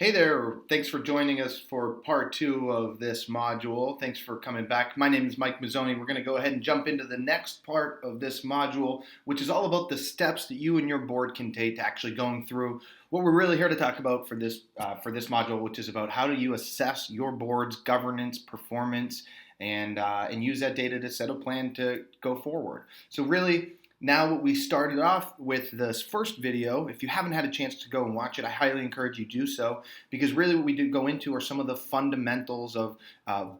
Hey there, thanks for joining us for part two of this module. Thanks for coming back. My name is Mike Mazzoni. We're going to go ahead and jump into the next part of this module, which is all about the steps that you and your board can take to actually going through what we're really here to talk about for this module, which is about how do you assess your board's governance, performance, and use that data to set a plan to go forward. So really, now what we started off with this first video, if you haven't had a chance to go and watch it, I highly encourage you do so, because really what we do go into are some of the fundamentals of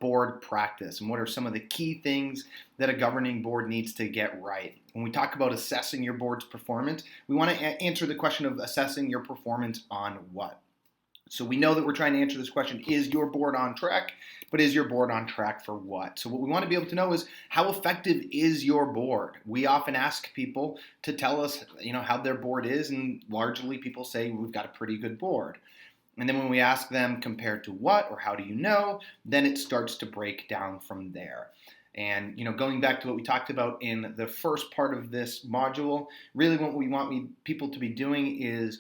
board practice and what are some of the key things that a governing board needs to get right. When we talk about assessing your board's performance, we want to answer the question of assessing your performance on what? So we know that we're trying to answer this question, is your board on track? But is your board on track for what? So what we want to be able to know is, how effective is your board? We often ask people to tell us, how their board is, and largely people say we've got a pretty good board. And then when we ask them compared to what, or how do you know, then it starts to break down from there. And going back to what we talked about in the first part of this module, really what we want people to be doing is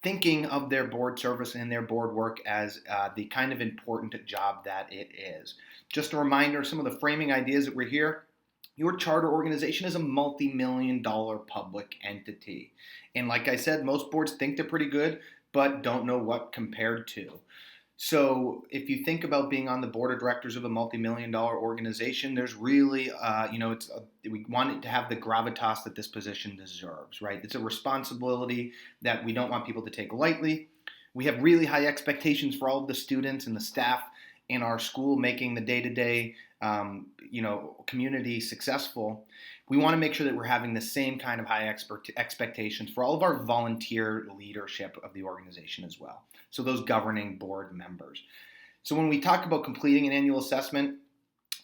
thinking of their board service and their board work as the kind of important job that it is. Just a reminder, some of the framing ideas that we're here. Your charter organization is a multi-million-dollar public entity. And like I said, most boards think they're pretty good, but don't know what compared to. So if you think about being on the board of directors of a multi-million-dollar organization, there's really, we want it to have the gravitas that this position deserves, right? It's a responsibility that we don't want people to take lightly. We have really high expectations for all of the students and the staff in our school making the day-to-day, community successful. We want to make sure that we're having the same kind of high expectations for all of our volunteer leadership of the organization as well. So those governing board members. So when we talk about completing an annual assessment,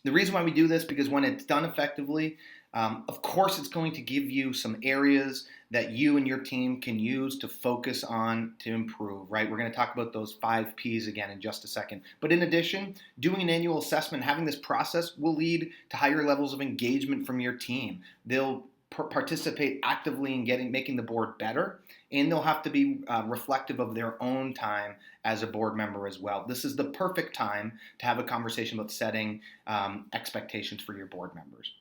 the reason why we do this, because when it's done effectively, of course it's going to give you some areas that you and your team can use to focus on to improve, right? We're going to talk about those 5 Ps again in just a second. But in addition, doing an annual assessment, having this process will lead to higher levels of engagement from your team. They'll participate actively in making the board better, and they'll have to be reflective of their own time as a board member as well. This is the perfect time to have a conversation about setting expectations for your board members.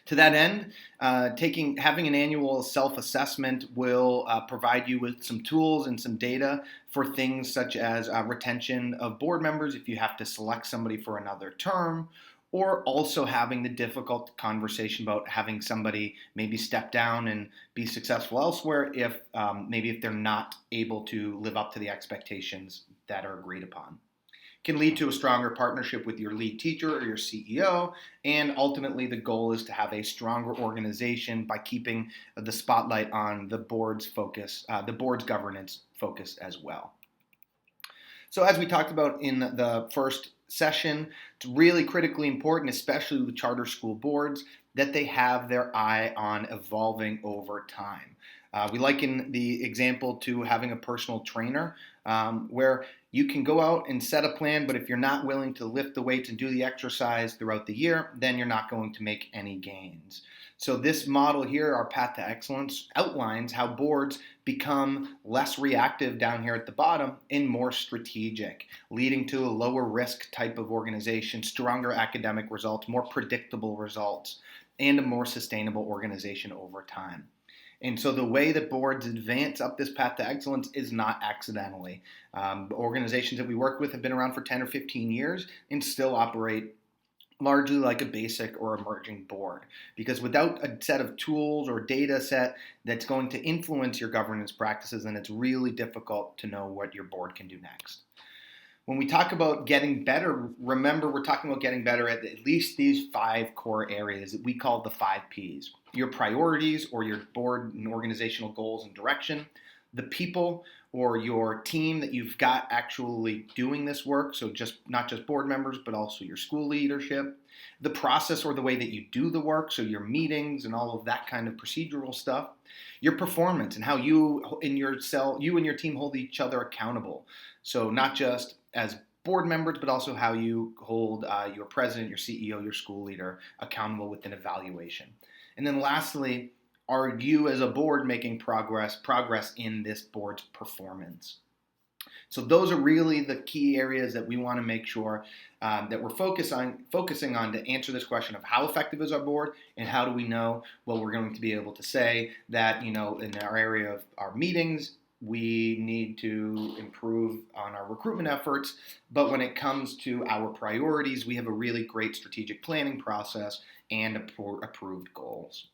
To that end, having an annual self-assessment will provide you with some tools and some data for things such as retention of board members if you have to select somebody for another term, or also having the difficult conversation about having somebody maybe step down and be successful elsewhere if they're not able to live up to the expectations that are agreed upon. Can lead to a stronger partnership with your lead teacher or your CEO, and ultimately the goal is to have a stronger organization by keeping the spotlight on the board's focus, the board's governance focus as well. So as we talked about in the first session, it's really critically important, especially with charter school boards, that they have their eye on evolving over time. We liken the example to having a personal trainer, where you can go out and set a plan, but if you're not willing to lift the weights and do the exercise throughout the year, then you're not going to make any gains. So this model here, our Path to Excellence, outlines how boards become less reactive down here at the bottom and more strategic, leading to a lower risk type of organization, stronger academic results, more predictable results, and a more sustainable organization over time. And so the way that boards advance up this path to excellence is not accidentally. Organizations that we work with have been around for 10 or 15 years and still operate largely like a basic or emerging board. Because without a set of tools or data set that's going to influence your governance practices, then it's really difficult to know what your board can do next. When we talk about getting better, remember we're talking about getting better at least these 5 core areas that we call the 5 Ps. Your priorities or your board and organizational goals and direction, the people or your team that you've got actually doing this work, so not just board members, but also your school leadership, the process or the way that you do the work, so your meetings and all of that kind of procedural stuff, your performance and how you and your team hold each other accountable. So not just as board members, but also how you hold your president, your CEO, your school leader accountable with an evaluation. And then lastly, are you as a board making progress in this board's performance? So those are really the key areas that we want to make sure that we're focusing on to answer this question of how effective is our board, and how do we know, well, we're going to be able to say that, in our area of our meetings, we need to improve on our recruitment efforts. But when it comes to our priorities, we have a really great strategic planning process and approved goals.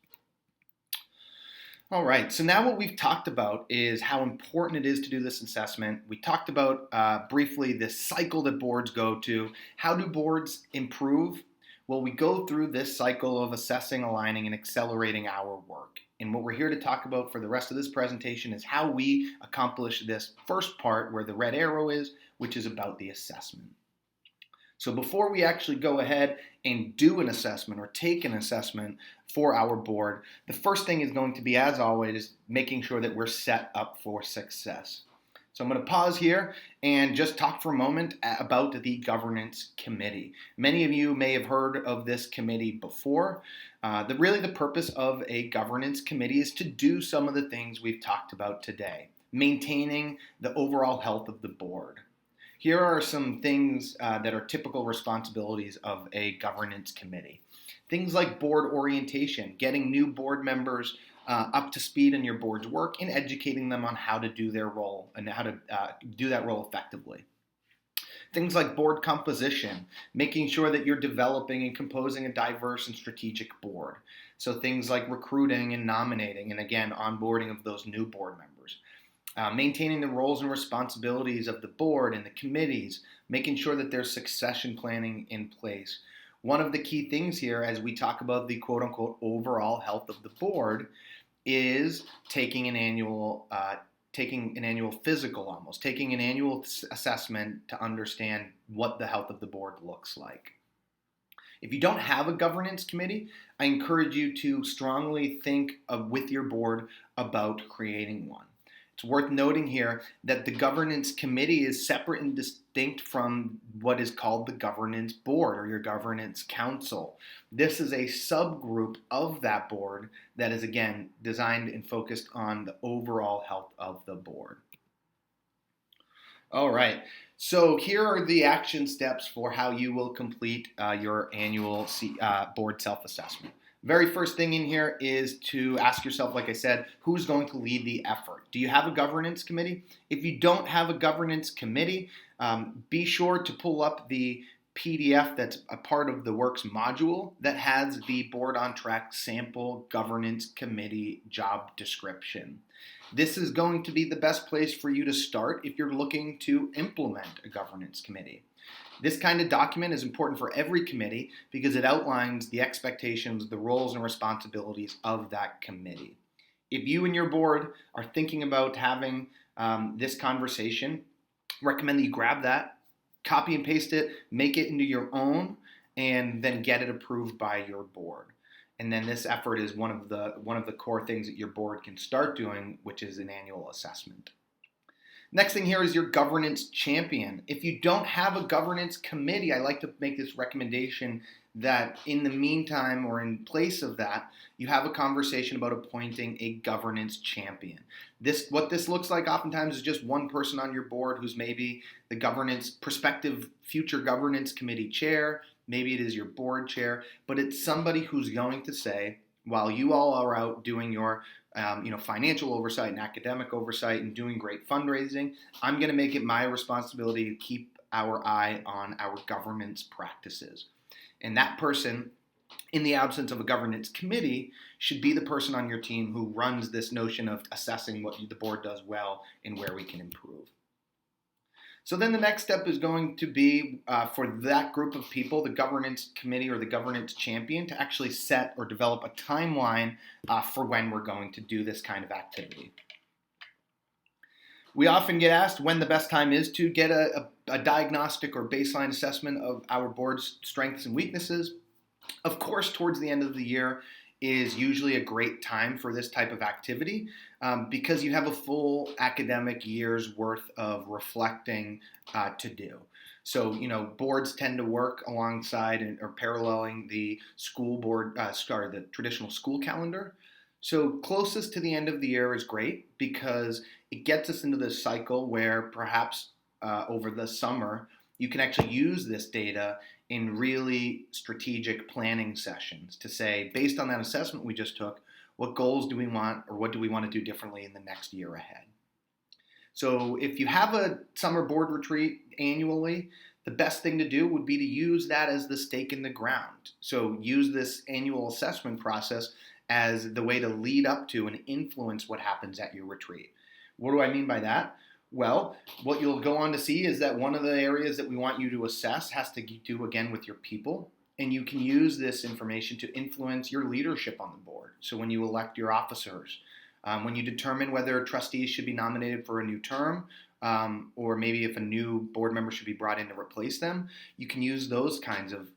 All right, so now what we've talked about is how important it is to do this assessment. We talked about briefly this cycle that boards go to. How do boards improve? Well, we go through this cycle of assessing, aligning, and accelerating our work. And what we're here to talk about for the rest of this presentation is how we accomplish this first part where the red arrow is, which is about the assessment. So before we actually go ahead and do an assessment or take an assessment for our board, the first thing is going to be, as always, making sure that we're set up for success. So I'm going to pause here and just talk for a moment about the governance committee. Many of you may have heard of this committee before. Really the purpose of a governance committee is to do some of the things we've talked about today, maintaining the overall health of the board. Here are some things that are typical responsibilities of a governance committee. Things like board orientation, getting new board members up to speed in your board's work, and educating them on how to do their role and how to do that role effectively. Things like board composition, making sure that you're developing and composing a diverse and strategic board. So things like recruiting and nominating, and again, onboarding of those new board members. Maintaining the roles and responsibilities of the board and the committees, making sure that there's succession planning in place. One of the key things here, as we talk about the quote-unquote overall health of the board, is taking an annual physical, almost taking an annual assessment to understand what the health of the board looks like. If you don't have a governance committee, I encourage you to strongly think with your board about creating one. It's worth noting here that the governance committee is separate and distinct from what is called the governance board or your governance council. This is a subgroup of that board that is, again, designed and focused on the overall health of the board. All right, so here are the action steps for how you will complete your annual board self-assessment. Very first thing in here is to ask yourself, like I said, who's going to lead the effort? Do you have a governance committee? If you don't have a governance committee, be sure to pull up the PDF that's a part of the Works module that has the Board on Track sample governance committee job description. This is going to be the best place for you to start if you're looking to implement a governance committee. This kind of document is important for every committee because it outlines the expectations, the roles and responsibilities of that committee. If you and your board are thinking about having this conversation, recommend that you grab that, copy and paste it, make it into your own, and then get it approved by your board. And then this effort is one of the core things that your board can start doing, which is an annual assessment. Next thing here is your governance champion. If you don't have a governance committee, I like to make this recommendation that in the meantime or in place of that, you have a conversation about appointing a governance champion. What this looks like oftentimes is just one person on your board who's maybe the prospective future governance committee chair, maybe it is your board chair, but it's somebody who's going to say, while you all are out doing your financial oversight and academic oversight and doing great fundraising, I'm going to make it my responsibility to keep our eye on our governance practices. And that person, in the absence of a governance committee, should be the person on your team who runs this notion of assessing what the board does well and where we can improve. So then the next step is going to be for that group of people, the governance committee or the governance champion, to actually set or develop a timeline for when we're going to do this kind of activity. We often get asked when the best time is to get a diagnostic or baseline assessment of our board's strengths and weaknesses. Of course, towards the end of the year is usually a great time for this type of activity because you have a full academic year's worth of reflecting to do. So, boards tend to work alongside or paralleling the school board, the traditional school calendar. So closest to the end of the year is great because it gets us into this cycle where perhaps over the summer, you can actually use this data in really strategic planning sessions to say, based on that assessment we just took, what goals do we want, or what do we want to do differently in the next year ahead? So if you have a summer board retreat annually, the best thing to do would be to use that as the stake in the ground. So use this annual assessment process as the way to lead up to and influence what happens at your retreat. What do I mean by that? Well, what you'll go on to see is that one of the areas that we want you to assess has to do again with your people. And you can use this information to influence your leadership on the board. So when you elect your officers, when you determine whether trustees should be nominated for a new term, or maybe if a new board member should be brought in to replace them, you can use those kinds of,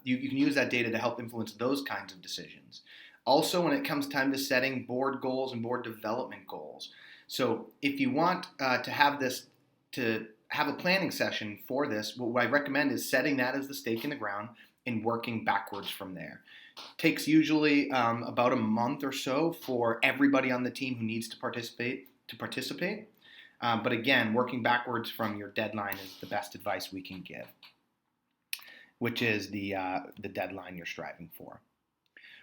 you can use that data to help influence those kinds of decisions. Also, when it comes time to setting board goals and board development goals. So if you want to have a planning session for this, what I recommend is setting that as the stake in the ground and working backwards from there. Takes usually about a month or so for everybody on the team who needs to participate. But again, working backwards from your deadline is the best advice we can give, which is the deadline you're striving for.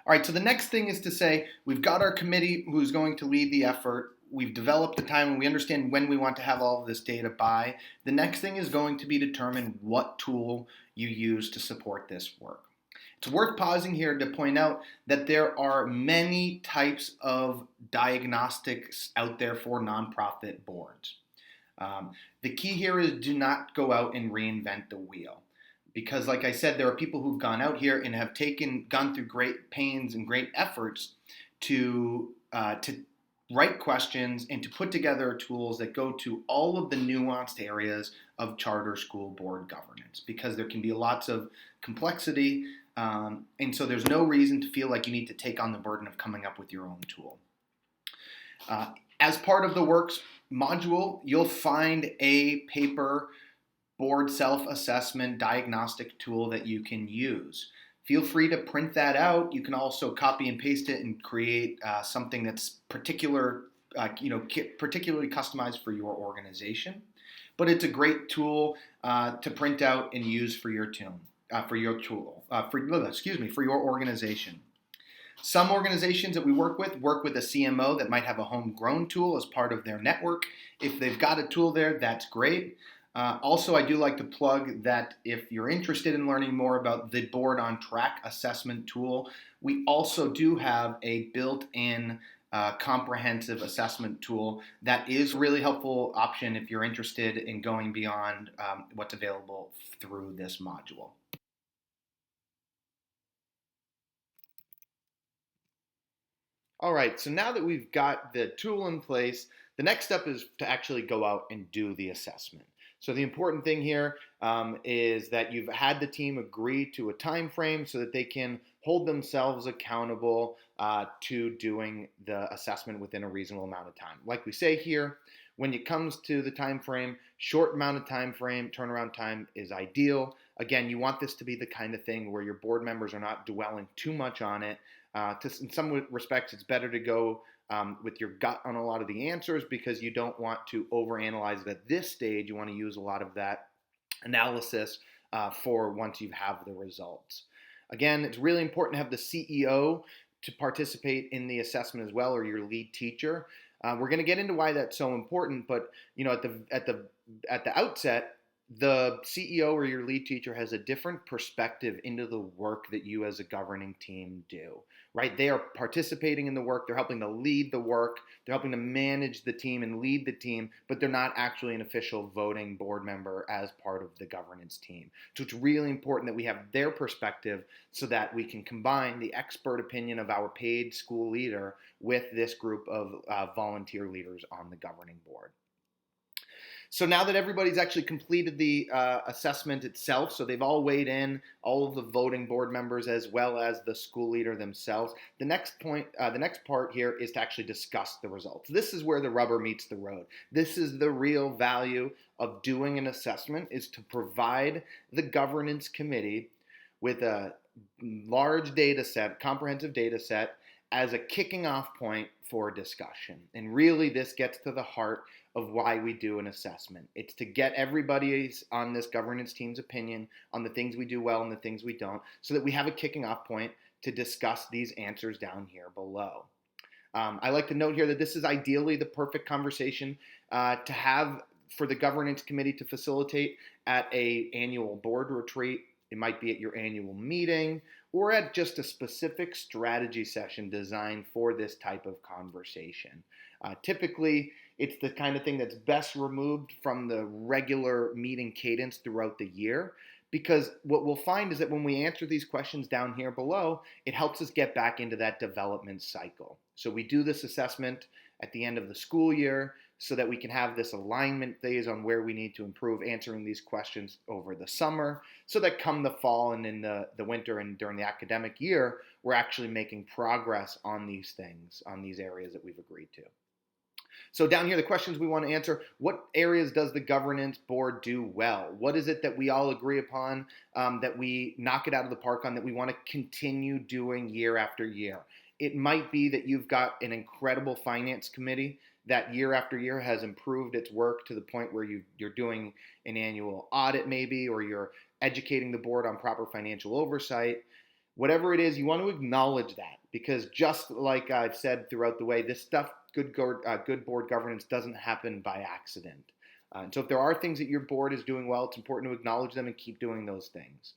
All right, so the next thing is to say, we've got our committee who's going to lead the effort. We've developed the time and we understand when we want to have all of this data by. The next thing is going to be determine what tool you use to support this work. It's worth pausing here to point out that there are many types of diagnostics out there for nonprofit boards. The key here is do not go out and reinvent the wheel. Because like I said, there are people who've gone out here and have gone through great pains and great efforts to write questions and to put together tools that go to all of the nuanced areas of charter school board governance, because there can be lots of complexity, and so there's no reason to feel like you need to take on the burden of coming up with your own tool. As part of the works module, you'll find a paper board self-assessment diagnostic tool that you can use. Feel free to print that out. You can also copy and paste it and create something that's particularly customized for your organization. But it's a great tool to print out and use for your for your organization. Some organizations that we work with a CMO that might have a homegrown tool as part of their network. If they've got a tool there, that's great. Also, I do like to plug that if you're interested in learning more about the Board on Track assessment tool, we also do have a built-in comprehensive assessment tool that is a really helpful option if you're interested in going beyond what's available through this module. All right, so now that we've got the tool in place, the next step is to actually go out and do the assessment. So the important thing here is that you've had the team agree to a time frame so that they can hold themselves accountable to doing the assessment within a reasonable amount of time. Like we say here, when it comes to the time frame, short amount of time frame, turnaround time is ideal. Again, you want this to be the kind of thing where your board members are not dwelling too much on it. In some respects, it's better to go with your gut on a lot of the answers because you don't want to overanalyze it at this stage. You want to use a lot of that analysis for once you have the results. Again, it's really important to have the CEO to participate in the assessment as well, or your lead teacher. We're going to get into why that's so important, but at the outset, the CEO or your lead teacher has a different perspective into the work that you as a governing team do, right? They are participating in the work. They're helping to lead the work. They're helping to manage the team and lead the team, but they're not actually an official voting board member as part of the governance team. So it's really important that we have their perspective so that we can combine the expert opinion of our paid school leader with this group of volunteer leaders on the governing board. So now that everybody's actually completed the assessment itself, so they've all weighed in, all of the voting board members as well as the school leader themselves, the next part here is to actually discuss the results. This is where the rubber meets the road. This is the real value of doing an assessment, is to provide the governance committee with a large data set, comprehensive data set, as a kicking off point for discussion. And really, this gets to the heart of why we do an assessment. It's to get everybody's on this governance team's opinion on the things we do well and the things we don't, so that we have a kicking off point to discuss these answers down here below. I like to note here that this is ideally the perfect conversation to have for the governance committee to facilitate at an annual board retreat. It might be at your annual meeting or at just a specific strategy session designed for this type of conversation. Typically, it's the kind of thing that's best removed from the regular meeting cadence throughout the year, because what we'll find is that when we answer these questions down here below, it helps us get back into that development cycle. So we do this assessment at the end of the school year so that we can have this alignment phase on where we need to improve answering these questions over the summer, so that come the fall and in the winter and during the academic year, we're actually making progress on these things, on these areas that we've agreed to. So down here, the questions we want to answer: what areas does the governance board do well? What is it that we all agree upon, that we knock it out of the park on, that we want to continue doing year after year? It might be that you've got an incredible finance committee that year after year has improved its work to the point where you're doing an annual audit maybe, or you're educating the board on proper financial oversight. Whatever it is, you want to acknowledge that, because just like I've said throughout the way, this stuff, good board governance, doesn't happen by accident. And so if there are things that your board is doing well, it's important to acknowledge them and keep doing those things.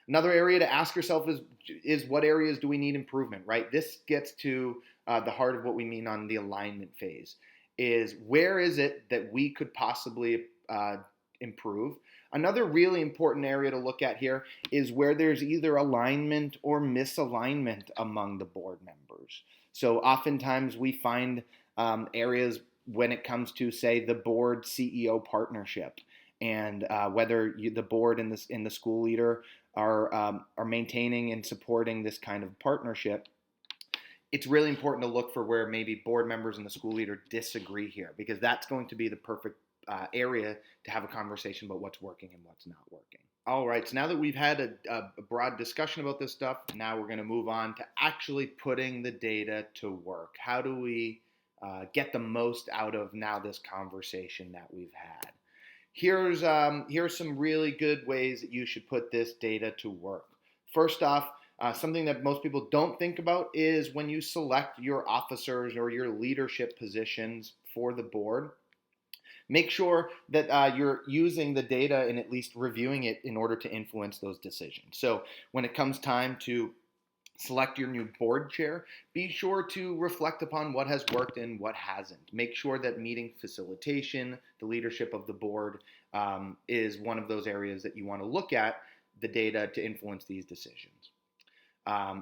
Another area to ask yourself is what areas do we need improvement, right? This gets to the heart of what we mean on the alignment phase, is where is it that we could possibly improve? Another really important area to look at here is where there's either alignment or misalignment among the board members. So oftentimes we find areas when it comes to, say, the board CEO partnership, and whether the board and the school leader are maintaining and supporting this kind of partnership. It's really important to look for where maybe board members and the school leader disagree here, because that's going to be the perfect area to have a conversation about what's working and what's not working. All right, so now that we've had a broad discussion about this stuff, now we're going to move on to actually putting the data to work. How do we get the most out of now this conversation that we've had? Here's some really good ways that you should put this data to work. First off, something that most people don't think about is when you select your officers or your leadership positions for the board, make sure that you're using the data and at least reviewing it in order to influence those decisions. So when it comes time to select your new board chair, be sure to reflect upon what has worked and what hasn't. Make sure that meeting facilitation, the leadership of the board, is one of those areas that you want to look at the data to influence these decisions.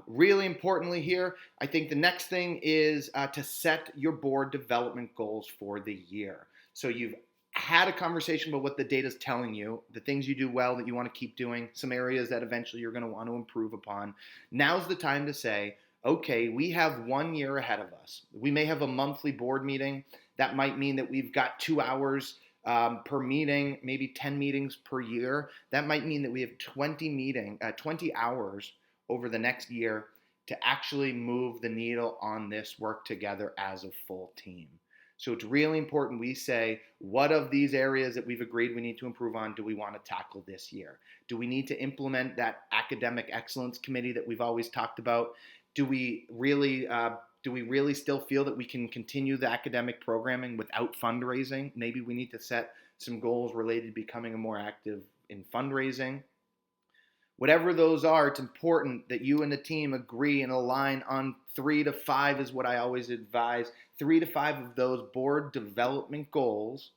Really importantly here, I think the next thing is to set your board development goals for the year. So you've had a conversation about what the data is telling you, the things you do well that you want to keep doing, some areas that eventually you're going to want to improve upon. Now's the time to say, okay, we have 1 year ahead of us. We may have a monthly board meeting. That might mean that we've got 2 hours per meeting, maybe 10 meetings per year. That might mean that we have 20 hours over the next year to actually move the needle on this work together as a full team. So it's really important we say, what of these areas that we've agreed we need to improve on do we want to tackle this year? Do we need to implement that academic excellence committee that we've always talked about? Do we really still feel that we can continue the academic programming without fundraising? Maybe we need to set some goals related to becoming more active in fundraising. Whatever those are, it's important that you and the team agree and align on 3 to 5 is what I always advise. 3 to 5 of those board development goals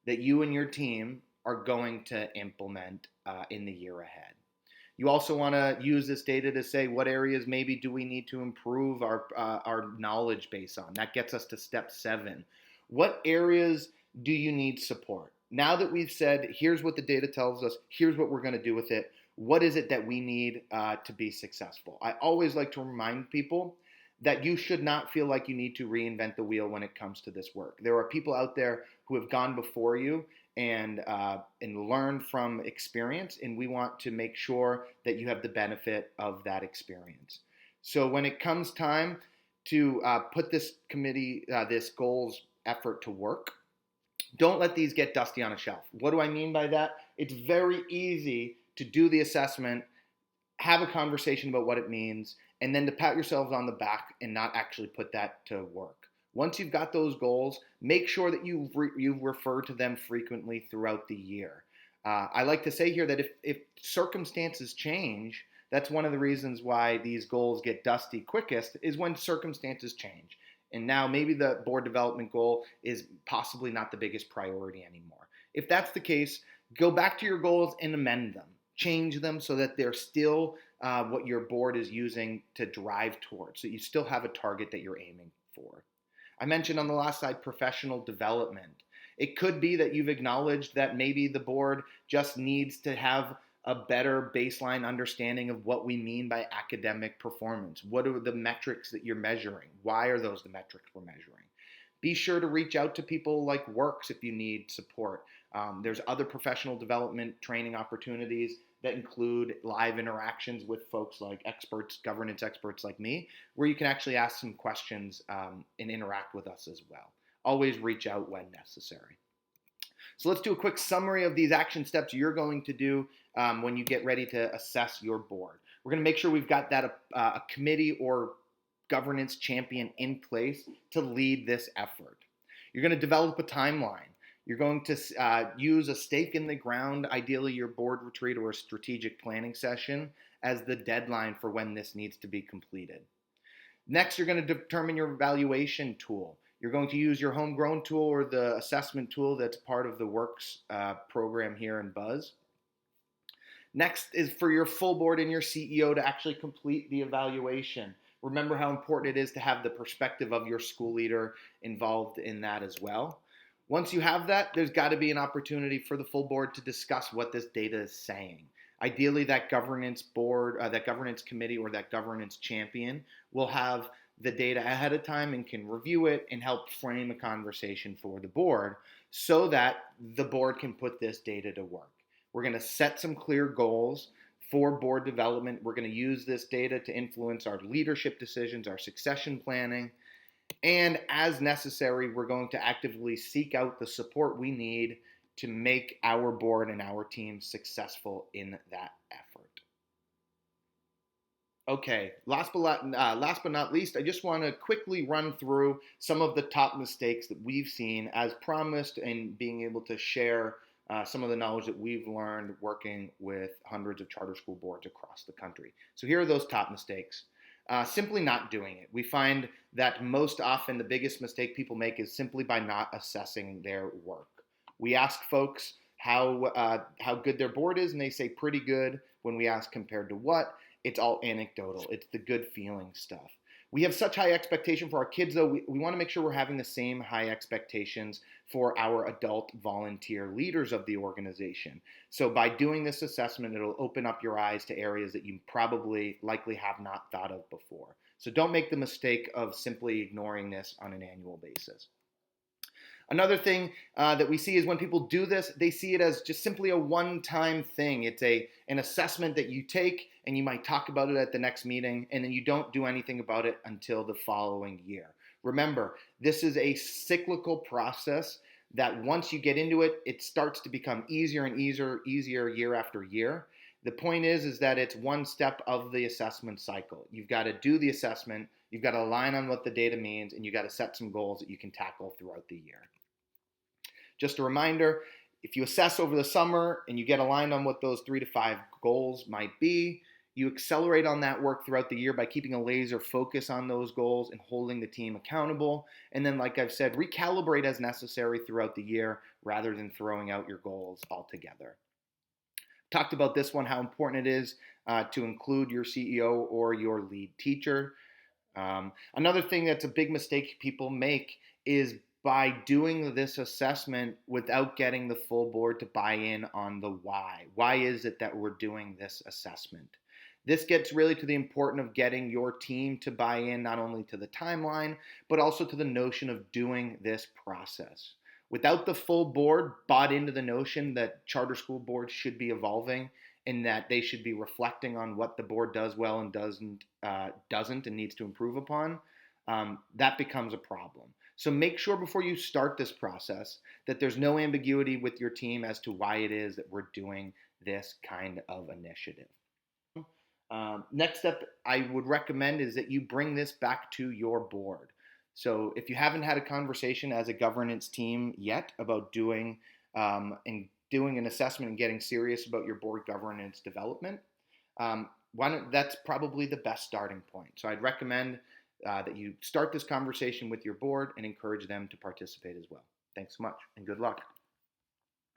that you and your team are going to implement in the year ahead. You also want to use this data to say what areas maybe do we need to improve our knowledge base on. That gets us to step 7. What areas do you need support? Now that we've said, here's what the data tells us, here's what we're going to do with it, what is it that we need to be successful? I always like to remind people that you should not feel like you need to reinvent the wheel when it comes to this work. There are people out there who have gone before you and learned from experience, and we want to make sure that you have the benefit of that experience. So when it comes time to put this committee, this goals effort to work. Don't let these get dusty on a shelf. What do I mean by that? It's very easy to do the assessment, have a conversation about what it means, and then to pat yourselves on the back and not actually put that to work. Once you've got those goals, make sure that you refer to them frequently throughout the year. I like to say here that if circumstances change, that's one of the reasons why these goals get dusty quickest, is when circumstances change. And now maybe the board development goal is possibly not the biggest priority anymore. If that's the case, go back to your goals and amend them. Change them so that they're still what your board is using to drive towards, so you still have a target that you're aiming for. I mentioned on the last slide professional development. It could be that you've acknowledged that maybe the board just needs to have a better baseline understanding of what we mean by academic performance. What are the metrics that you're measuring? Why are those the metrics we're measuring? Be sure to reach out to people like WRCCS if you need support. There's other professional development training opportunities that include live interactions with folks like experts, governance experts like me, where you can actually ask some questions and interact with us as well. Always reach out when necessary. So let's do a quick summary of these action steps you're going to do when you get ready to assess your board. We're going to make sure we've got that a committee or governance champion in place to lead this effort. You're going to develop a timeline. You're going to use a stake in the ground, ideally your board retreat or a strategic planning session, as the deadline for when this needs to be completed. Next, you're going to determine your evaluation tool. You're going to use your homegrown tool or the assessment tool that's part of the WRCCS program here in Buzz. Next is for your full board and your CEO to actually complete the evaluation. Remember how important it is to have the perspective of your school leader involved in that as well. Once you have that, there's got to be an opportunity for the full board to discuss what this data is saying. Ideally, that governance board, that governance committee, or that governance champion will have the data ahead of time and can review it and help frame a conversation for the board so that the board can put this data to work. We're going to set some clear goals for board development. We're going to use this data to influence our leadership decisions, our succession planning, and as necessary, we're going to actively seek out the support we need to make our board and our team successful in that effort. Okay, last but not least, I just want to quickly run through some of the top mistakes that we've seen as promised and being able to share some of the knowledge that we've learned working with hundreds of charter school boards across the country. So here are those top mistakes. Simply not doing it. We find that most often the biggest mistake people make is simply by not assessing their work. We ask folks how good their board is, and they say pretty good. When we ask compared to what, it's all anecdotal. It's the good feeling stuff. We have such high expectation for our kids, though. We want to make sure we're having the same high expectations for our adult volunteer leaders of the organization. So by doing this assessment, it'll open up your eyes to areas that you likely have not thought of before. So don't make the mistake of simply ignoring this on an annual basis. Another thing that we see is when people do this, they see it as just simply a one-time thing. It's an assessment that you take and you might talk about it at the next meeting, and then you don't do anything about it until the following year. Remember, this is a cyclical process that once you get into it, it starts to become easier and easier year after year. The point is that it's one step of the assessment cycle. You've got to do the assessment, you've got to align on what the data means, and you've got to set some goals that you can tackle throughout the year. Just a reminder, if you assess over the summer and you get aligned on what those 3 to 5 goals might be, you accelerate on that work throughout the year by keeping a laser focus on those goals and holding the team accountable. And then, like I've said, recalibrate as necessary throughout the year rather than throwing out your goals altogether. Talked about this one, how important it is to include your CEO or your lead teacher. Another thing that's a big mistake people make is by doing this assessment without getting the full board to buy in on the why. Why is it that we're doing this assessment? This gets really to the importance of getting your team to buy in not only to the timeline, but also to the notion of doing this process. Without the full board bought into the notion that charter school boards should be evolving and that they should be reflecting on what the board does well and doesn't and needs to improve upon, that becomes a problem. So make sure before you start this process that there's no ambiguity with your team as to why it is that we're doing this kind of initiative. Next step I would recommend is that you bring this back to your board. So if you haven't had a conversation as a governance team yet about doing an assessment and getting serious about your board governance development, that's probably the best starting point. So I'd recommend that you start this conversation with your board and encourage them to participate as well. Thanks so much and good luck.